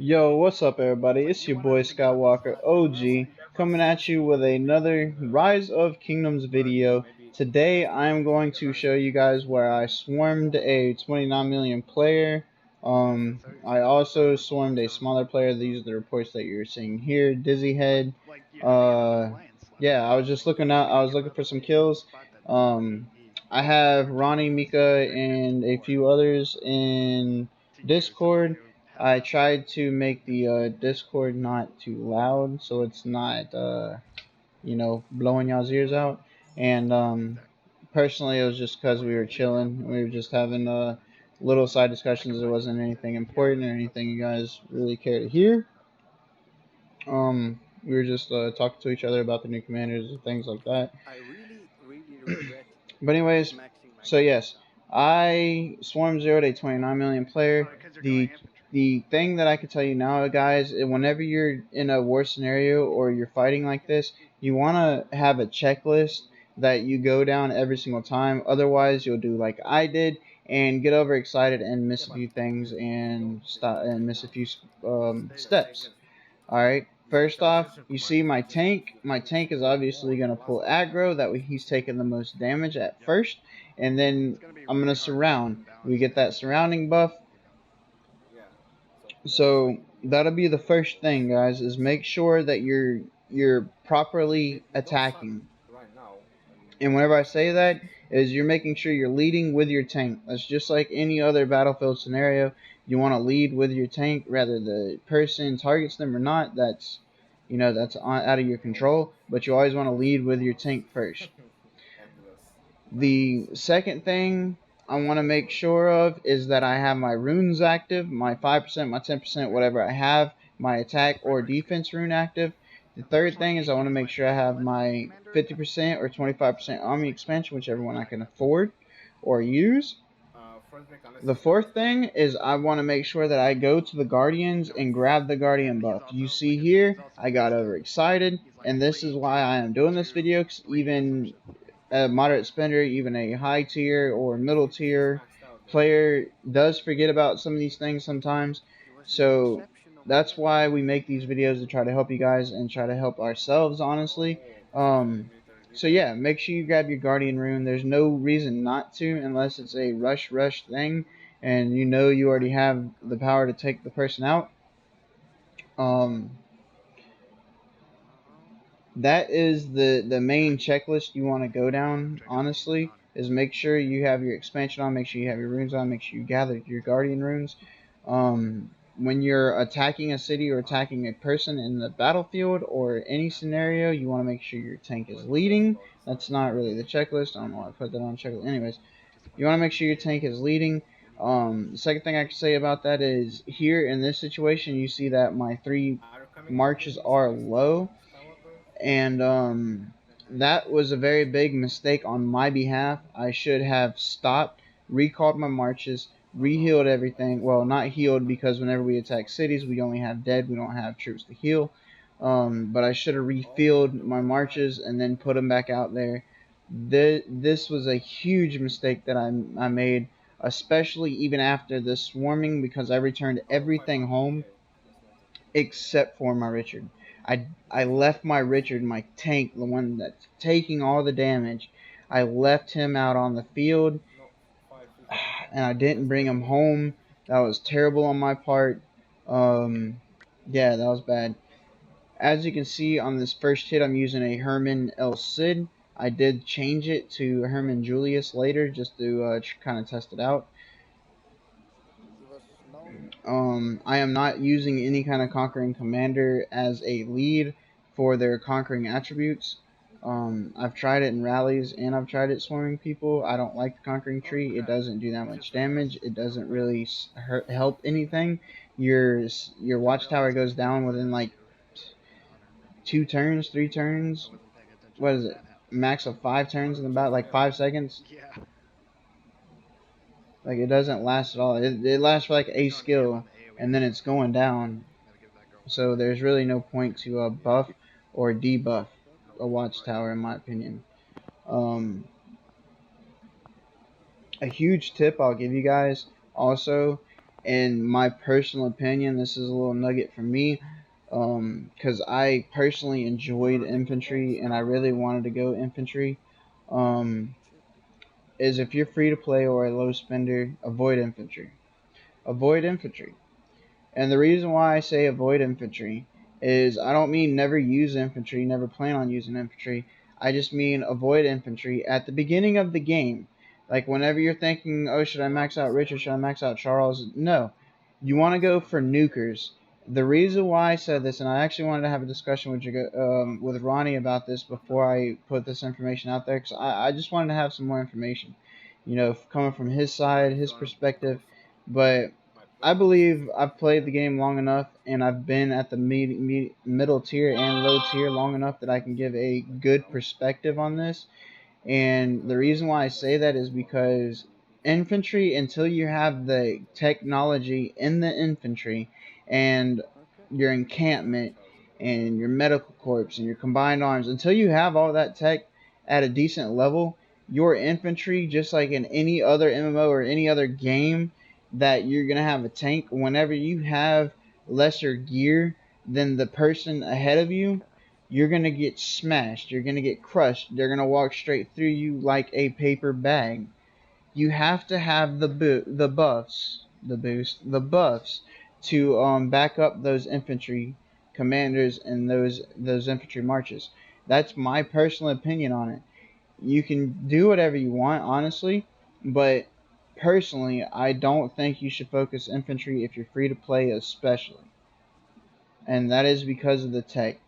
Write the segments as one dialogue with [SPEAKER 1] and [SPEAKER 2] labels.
[SPEAKER 1] Yo, what's up, everybody? It's your boy Skywalker OG coming at you with another Rise of Kingdoms video. Today, I'm going to show you guys where I swarmed a 29 million player. I also swarmed a smaller player. These are the reports that you're seeing here. Dizzy Head. Yeah, I was just looking out. I was looking for some kills. I have Ronnie, Mika, and a few others in Discord. I tried to make the Discord not too loud, so it's not, blowing y'all's ears out. And personally, it was just because we were chilling. We were just having little side discussions. There wasn't anything important or anything you guys really care to hear. We were just talking to each other about the new commanders and things like that. But anyways, so yes, I swarm zeroed a 29 million player. The thing that I can tell you now, guys, whenever you're in a war scenario or you're fighting like this, you want to have a checklist that you go down every single time. Otherwise, you'll do like I did and get overexcited and miss a few things and stop and miss a few steps. Alright, first off, you see my tank. My tank is obviously going to pull aggro. That way he's taking the most damage at first. And then I'm going to surround. We get that surrounding buff. So that'll be the first thing, guys, is make sure that you're properly attacking. And whenever I say that, is you're making sure you're leading with your tank. That's just like any other battlefield scenario. You want to lead with your tank, whether the person targets them or not. That's out of your control. But you always want to lead with your tank first. The second thing I want to make sure of is that I have my runes active, my 5%, my 10%, whatever I have, my attack or defense rune active. The third thing is I want to make sure I have my 50% or 25% army expansion, whichever one I can afford or use. The fourth thing is I want to make sure that I go to the Guardians and grab the Guardian buff. You see here, I got overexcited, and this is why I am doing this video, because even a moderate spender, even a high tier or middle tier player does forget about some of these things sometimes. So that's why we make these videos, to try to help you guys and try to help ourselves, honestly. So yeah, make sure you grab your Guardian rune. There's no reason not to, unless it's a rush thing and you already have the power to take the person out. That is the main checklist you want to go down, honestly, is make sure you have your expansion on, make sure you have your runes on, make sure you gather your Guardian runes. When you're attacking a city or attacking a person in the battlefield or any scenario, you want to make sure your tank is leading. That's not really the checklist. I don't know why I put that on checklist. Anyways, you want to make sure your tank is leading. The second thing I can say about that is, here in this situation, you see that my 3 marches are low. And that was a very big mistake on my behalf. I should have stopped, recalled my marches, rehealed everything. Well, not healed, because whenever we attack cities, we only have dead. We don't have troops to heal. But I should have refilled my marches and then put them back out there. This was a huge mistake that I made, especially even after the swarming, because I returned everything home except for my Richard. I left my Richard, my tank, the one that's taking all the damage. I left him out on the field, and I didn't bring him home. That was terrible on my part. Yeah, that was bad. As you can see on this first hit, I'm using a Herman El Cid. I did change it to Herman Julius later, just to kind of test it out. I am not using any kind of conquering commander as a lead for their conquering attributes. I've tried it in rallies and I've tried it swarming people. I don't like the conquering tree. It doesn't do that much damage. It doesn't really help anything. Your watchtower goes down within like 2 turns, 3 turns. What is it? Max of 5 turns in about like 5 seconds. Like, it doesn't last at all. It lasts for like a skill and then it's going down. So there's really no point to buff or debuff a watchtower, in my opinion. A huge tip I'll give you guys also in my personal opinion, this is a little nugget from me, because I personally enjoyed infantry and I really wanted to go infantry. Um, is if you're free to play or a low spender, avoid infantry. Avoid infantry. And the reason why I say avoid infantry is I don't mean never use infantry, never plan on using infantry. I just mean avoid infantry at the beginning of the game. Like whenever you're thinking, oh, should I max out Richard? Should I max out Charles? No. You want to go for nukers. The reason why I said this, and I actually wanted to have a discussion with Ronnie about this before I put this information out there, because I just wanted to have some more information, coming from his side, his perspective. But I believe I've played the game long enough and I've been at the middle tier and low tier long enough that I can give a good perspective on this. And the reason why I say that is because infantry, until you have the technology in the infantry and your encampment and your medical corps and your combined arms, until you have all that tech at a decent level, your infantry, just like in any other MMO or any other game that you're going to have a tank, whenever you have lesser gear than the person ahead of you, you're going to get smashed. You're going to get crushed. They're going to walk straight through you like a paper bag. You have to have the buffs to back up those infantry commanders and those infantry marches. That's my personal opinion on it. You can do whatever you want, honestly, but personally, I don't think you should focus infantry if you're free to play, especially, and that is because of the tech.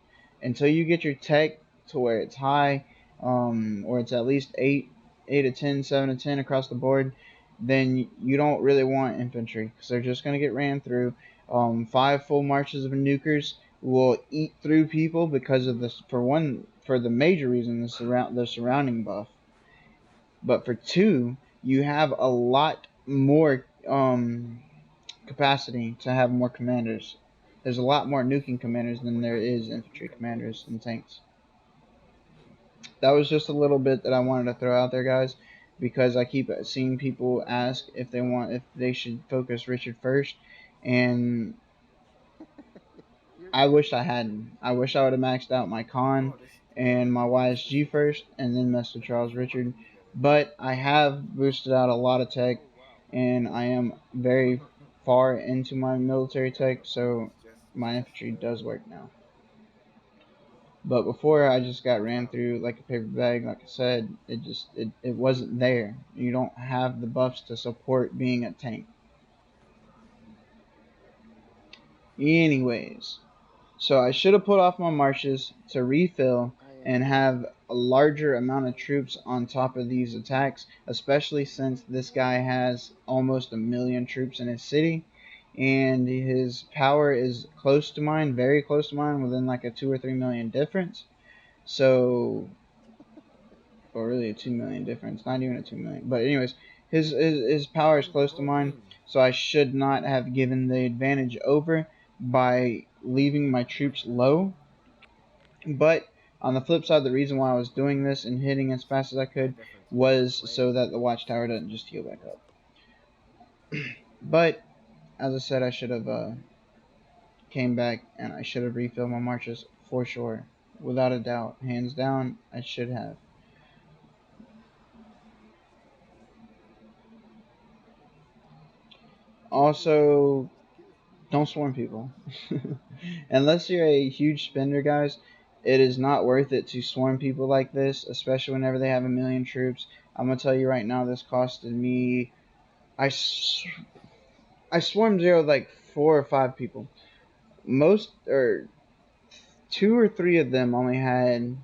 [SPEAKER 1] Until you get your tech to where it's high, or it's at least 8 to 10, 7 to 10 across the board, then you don't really want infantry because they're just going to get ran through. 5 full marches of nukers will eat through people because of this. For the major reason, the surrounding buff. But for two, you have a lot more capacity to have more commanders. There's a lot more nuking commanders than there is infantry commanders and tanks. That was just a little bit that I wanted to throw out there, guys, because I keep seeing people ask if they should focus Richard first, and I wish I hadn't. I wish I would have maxed out my con and my YSG first, and then messed with Charles Richard. But I have boosted out a lot of tech, and I am very far into my military tech, so my infantry does work now. But before, I just got ran through like a paper bag. Like I said, it wasn't there. You don't have the buffs to support being a tank. Anyways, so I should have put off my marches to refill and have a larger amount of troops on top of these attacks, especially since this guy has almost 1,000,000 troops in his city, and his power is close to mine, very close to mine, within like a 2 or 3 million difference. So, or really a 2 million difference, not even a 2 million. But anyways, his power is close to mine, so I should not have given the advantage over by leaving my troops low. But on the flip side, the reason why I was doing this and hitting as fast as I could was so that the watchtower doesn't just heal back up. But as I said, I should have came back and I should have refilled my marches for sure, without a doubt, hands down. I should have. Also, don't swarm people. Unless you're a huge spender, guys, it is not worth it to swarm people like this, especially whenever they have 1,000,000 troops. I'm gonna tell you right now, this costed me. I, I swarmed zeroed like 4 or 5 people. Most or 2 or 3 of them only had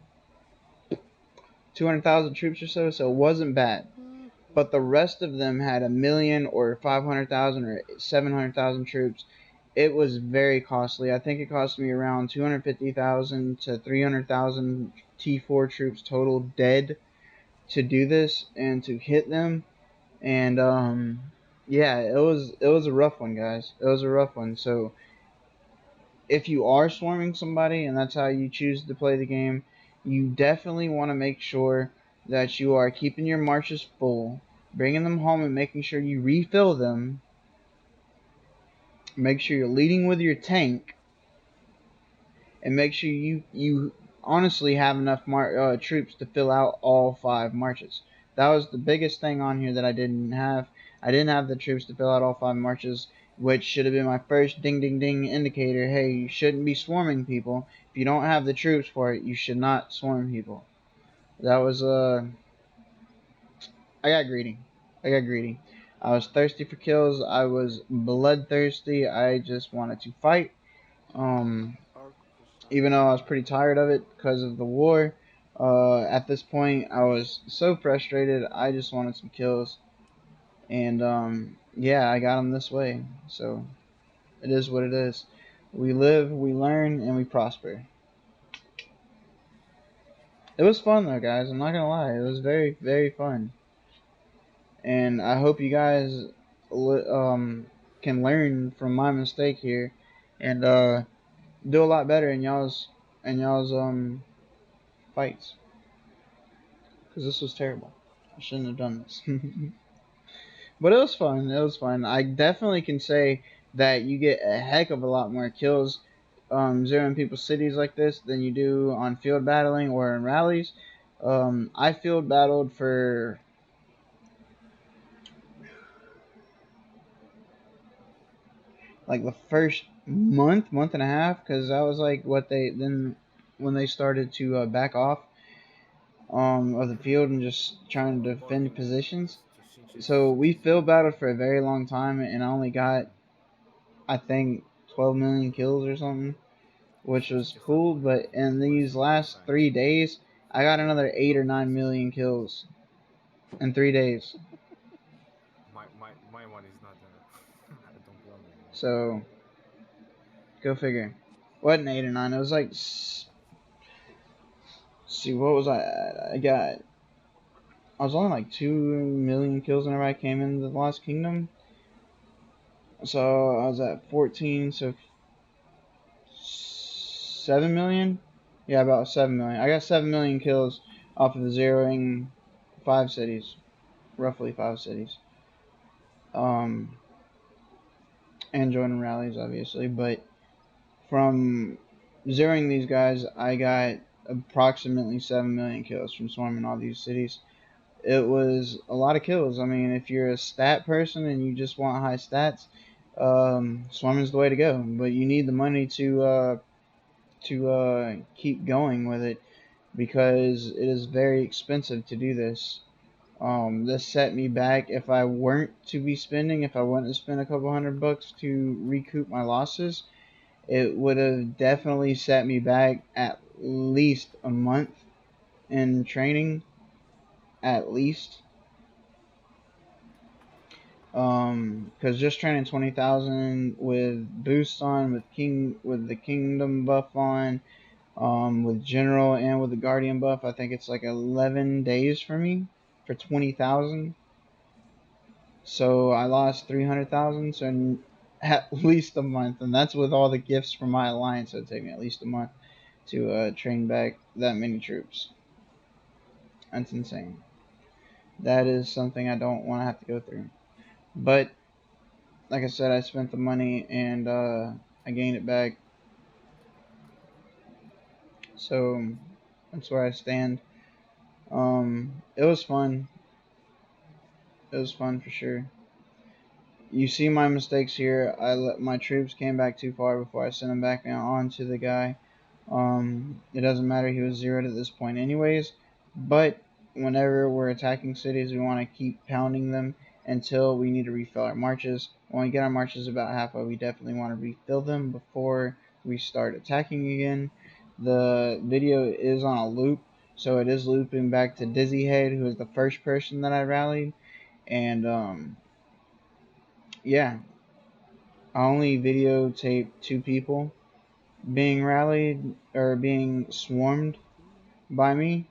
[SPEAKER 1] 200,000 troops or so it wasn't bad. But the rest of them had 1,000,000 or 500,000 or 700,000 troops. It was very costly. I think it cost me around 250,000 to 300,000 T4 troops total dead to do this and to hit them. And yeah, it was a rough one, guys. It was a rough one. So if you are swarming somebody and that's how you choose to play the game, you definitely want to make sure that you are keeping your marches full, bringing them home and making sure you refill them, make sure you're leading with your tank, and make sure you honestly have enough troops to fill out all 5 marches. That was the biggest thing on here that I didn't have. I didn't have the troops to fill out all 5 marches, which should have been my first ding ding ding indicator. Hey, you shouldn't be swarming people. If you don't have the troops for it, you should not swarm people. That was I got greedy. I got greedy. I was thirsty for kills. I was bloodthirsty. I just wanted to fight. Um, even though I was pretty tired of it because of the war. At this point, I was so frustrated. I just wanted some kills, and yeah, I got them this way. So it is what it is. We live, we learn, and we prosper. It was fun though, guys. I'm not gonna lie. It was very, very fun, and I hope you guys can learn from my mistake here, and do a lot better in y'all's fights. Because this was terrible. I shouldn't have done this. But it was fun. It was fun. I definitely can say that you get a heck of a lot more kills zeroing people's cities like this than you do on field battling or in rallies. I field battled for like the first month and a half, because that was like what they then when they started to back off of the field and just trying to defend positions. So we field battled for a very long time, and I only got, I think, 12 million kills or something, which was cool. But in these last 3 days, I got another 8 or 9 million kills in 3 days.
[SPEAKER 2] My one is not I don't belong anymore.
[SPEAKER 1] So go figure. What an 8 or 9? It was like, see, what was I at? I was only like 2 million kills whenever I came into the Lost Kingdom. So I was at 14, so 7 million. Yeah, about 7 million. I got 7 million kills off of zeroing 5 cities, roughly 5 cities. Um, and joining rallies, obviously. But from zeroing these guys, I got approximately 7 million kills from swarming all these cities. It was a lot of kills. I mean, if you're a stat person and you just want high stats, swarming's the way to go. But you need the money to keep going with it, because it is very expensive to do this. This set me back. If I weren't to be spending, if I wouldn't have spent a couple $100 to recoup my losses, it would have definitely set me back at least a month in training, at least. Because just training 20,000 with boost on, with the kingdom buff on, with general and with the guardian buff, I think it's like 11 days for me for 20,000. So I lost 300,000. So at least a month, and that's with all the gifts from my alliance. So it'd take me at least a month to train back that many troops. That's insane. That is something I don't want to have to go through. But like I said, I spent the money and I gained it back. So that's where I stand. It was fun. It was fun for sure. You see my mistakes here. I let my troops came back too far before I sent them back on to the guy. It doesn't matter. He was zeroed at this point anyways. But whenever we're attacking cities, we want to keep pounding them until we need to refill our marches. When we get our marches about halfway, we definitely want to refill them before we start attacking again. The video is on a loop, so it is looping back to Dizzy Head, who was the first person that I rallied. And yeah, I only videotaped 2 people being rallied or being swarmed by me.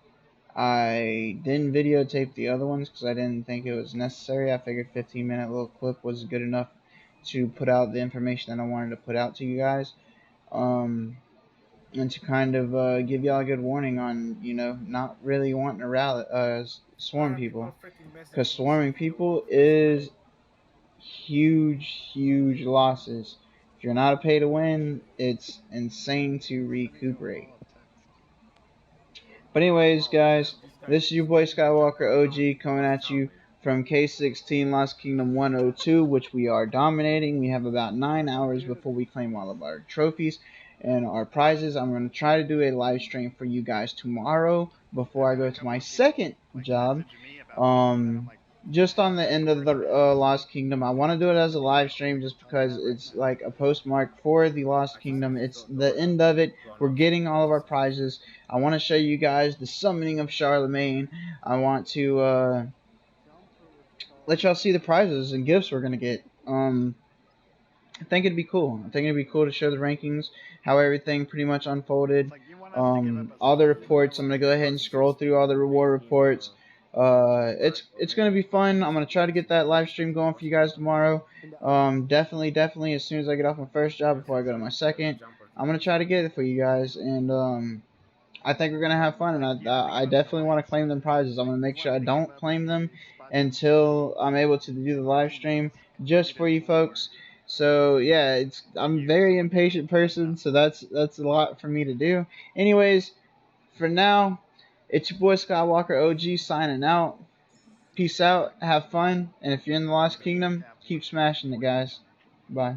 [SPEAKER 1] I didn't videotape the other ones because I didn't think it was necessary. I figured 15-minute little clip was good enough to put out the information that I wanted to put out to you guys. And to kind of give y'all a good warning on, not really wanting to swarm
[SPEAKER 2] People
[SPEAKER 1] people.
[SPEAKER 2] are freaking
[SPEAKER 1] Because
[SPEAKER 2] messaging me
[SPEAKER 1] swarming
[SPEAKER 2] saying, "Yo,
[SPEAKER 1] people
[SPEAKER 2] this guy."
[SPEAKER 1] is huge, huge losses. If you're not a pay to win, it's insane to recuperate. But anyways, guys, this is your boy Skywalker OG coming at you from K16 Lost Kingdom 102, which we are dominating. We have about 9 hours before we claim all of our trophies and our prizes. I'm going to try to do a live stream for you guys tomorrow before I go to my second job. Just on the end of the Lost Kingdom. I want to do it as a live stream just because it's like a postmark for the Lost Kingdom. It's the end of it. We're getting all of our prizes. I want to show you guys the summoning of Charlemagne. I want to let y'all see the prizes and gifts we're going to get. I think it'd be cool. I think it'd be cool to show the rankings, how everything pretty much unfolded. All the reports. I'm gonna go ahead and scroll through all the reward reports. It's gonna be fun. I'm gonna try to get that live stream going for you guys tomorrow. Definitely as soon as I get off my first job before I go to my second, I'm gonna try to get it for you guys, and I think we're gonna have fun, and I definitely want to claim them prizes. I'm gonna make sure I don't claim them until I'm able to do the live stream just for you folks. So yeah, I'm a very impatient person, so that's a lot for me to do. Anyways, for now, it's your boy Skywalker OG signing out. Peace out, have fun, and if you're in the Lost Kingdom, keep smashing it, guys. Bye.